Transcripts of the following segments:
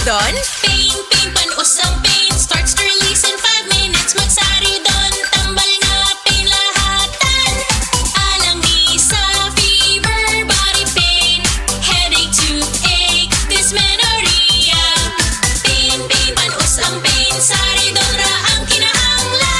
Saridon? Pain, panos ang pain starts to release in 5 minutes. Magsaridon, tambal na pain lahatan. Alangisa, fever, body pain, headache, toothache, dysmenorrhea. Pain, panos ang pain, Saridon ra ang kinahanglan.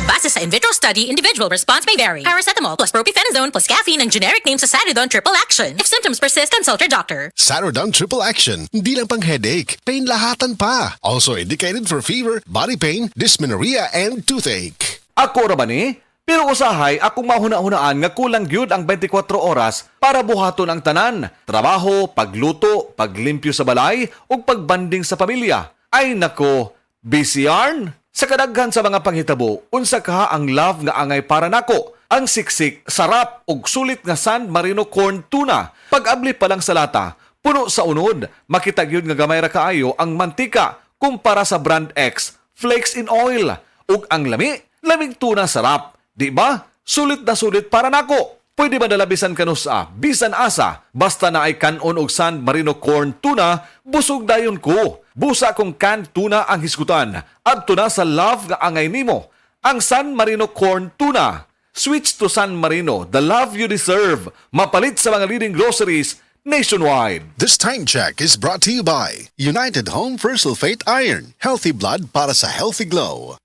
Base sa in vitro study, individual response may vary. Paracetamol plus propionate plus caffeine ang generic name sa Saridon Triple Action. If symptoms persist, consult your doctor. Saridon Triple Action, hindi lang pang headache, pain lahatan pa. Also indicated for fever, body pain, dysmenorrhea, and toothache. Ako ra ba ni? Pero usahay, akong mahuna-hunaan nga kulang gyud ang 24 oras para buhaton ang tanan. Trabaho, pagluto, paglimpyo sa balay, ug pagbanding sa pamilya. Ay nako, busy yarn? Sa kadaghan sa mga panghitabo, unsa ka ang love nga angay para nako? Ang siksik, sarap, ug sulit nga San Marino corn tuna. Pag-abli pa lang sa lata, puno sa unod, makita gyud nga gamay ra kaayo ang mantika kumpara sa brand X, flakes in oil. Ug ang lami, lamig tuna sarap. Di ba? Sulit na sulit para nako. Pwede ba dalabisan kanusa, bisan asa, basta na ay kanon og San Marino corn tuna, busog dayon ko. Busa kong canned tuna ang hisgutan. At tuna sa love nga angay nimo, ang San Marino corn tuna. Switch to San Marino, the love you deserve. Mapalit sa mga leading groceries nationwide. This time check is brought to you by United Home for Sulfate Iron. Healthy blood para sa healthy glow.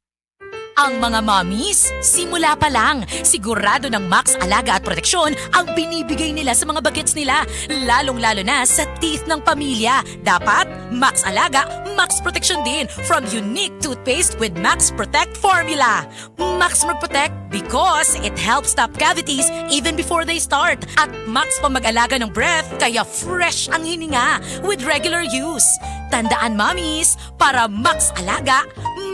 Ang mga mommies, simula pa lang, sigurado ng Max Alaga at Proteksyon ang binibigay nila sa mga bagets nila, lalong-lalo na sa teeth ng pamilya. Dapat, Max Alaga, Max Proteksyon din from unique toothpaste with Max Protect formula. Max Protect because it helps stop cavities even before they start. At Max pa mag-alaga ng breath, kaya fresh ang hininga with regular use. Tandaan, mommies, para Max Alaga,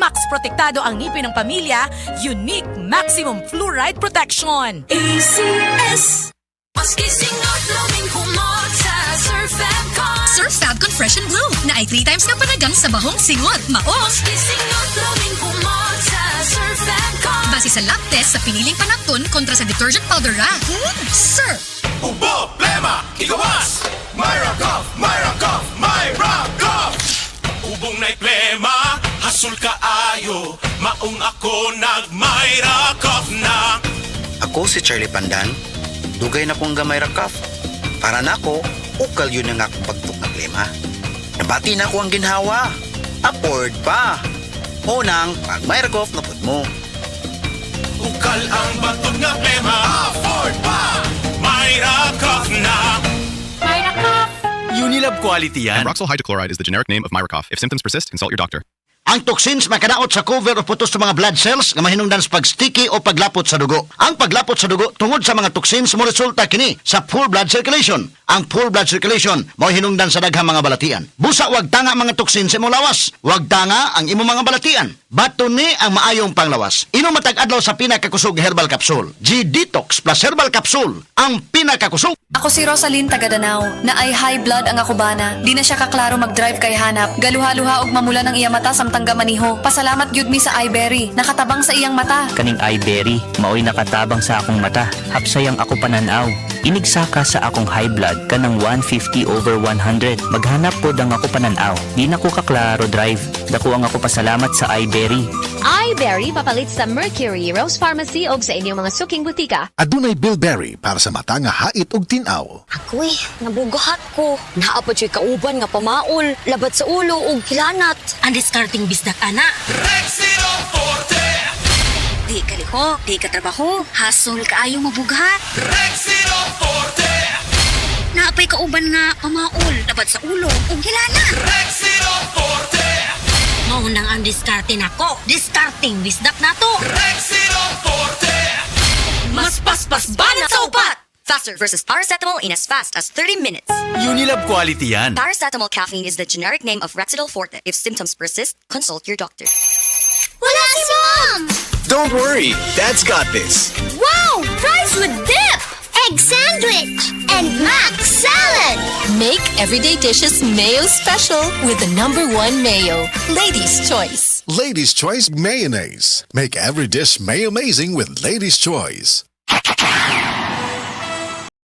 Max Protektado ang ngipin ng pamilya, unique maximum fluoride protection. ACS! Mas gising at laming humot sa Surf Fabcon. Surf Fabcon Fresh and Blue na ay 3 times na panagang sa bahong singot, maos. Mas gising at laming humot sa Surf Fabcon. Base sa lab test sa piniling panapton kontra sa detergent powder ra. Surf! Ubo, plema, igawas! Myra Cuff, Myra Cuff, Myra Cuff! Ubong na'y plema, hasul kaayo, maong ako nag-Myra Cuff na. Ako si Charlie Pandan, dugay na kong gamay rakaf. Para na ako, ukal yun ang akong pagtuk na plema. Nabati na ako ang ginhawa. Afford pa. Unang, pag may rakaf na put mo. Ukal ang batog nga plema, afford pa. Myra Cuff na. Myra Cuff! Unilab quality yan. And Roxol Hydrochloride is the generic name of Myracoff. If symptoms persist, consult your doctor. Ang toxins makadaot sa cover o putos sa mga blood cells nga mahinungdan sa pag-sticky o paglapot sa dugo. Ang paglapot sa dugo tungod sa mga toxins mo resulta kini sa full blood circulation. Ang full blood circulation mao hinungdan sa daghang mga balatian. Busa wag tanga mga toxins sa imong lawas. Wag tanga ang imong mga balatian. Baton ni ang maayong panglawas. Inom matag adlaw sa pinakakusog herbal capsule. G-Detox plus herbal capsule. Ang pinakakusog. Ako si Rosaline Tagadanao, na ay high blood ang akubana. Di na siya kaklaro mag-drive kay hanap. Galuha-luha og mamula ng iya mata samtang gamaniho. Pasalamat gyud mi sa iBerry. Nakatabang sa iyang mata. Kaning iBerry, maoy nakatabang sa akong mata. Hapsayang ako pananaw. Inigsaka sa akong high blood kanang 150/100. Maghanap pod ang ako pananaw. Di na ko kaklaro drive. Dako ang ako pasalamat sa iBerry. iBerry papalit sa Mercury, Rose Pharmacy o sa inyong mga suking butika. Adunay Bilberry para sa mata nga hait ug tin-aw. Ako'y nabugahat ko. Naapot siya kauban nga pamaol, labat sa ulo ug hilanat. Ang discarding bisdak, ana. Rexino Forte! Di ka liho, di ka trabaho, hasol kaayo mabugat. Rexino Forte! Naapay kauban nga pamaol, labat sa ulo ug hilanat. Rexino Forte! Maunang ang diskarte nako. Discarding bisdak nato. Rexino Forte! Mas paspas banat sa upat! Faster versus paracetamol in as fast as 30 minutes. Unilab quality yan. Paracetamol caffeine is the generic name of Rexidol Forte. If symptoms persist, consult your doctor. Wala si Mom! Don't worry, Dad's got this. Wow! Fries with dip! Egg sandwich! And mac salad! Make everyday dishes mayo special with the #1 mayo. Ladies' Choice. Ladies' Choice Mayonnaise. Make every dish may amazing with Ladies' Choice.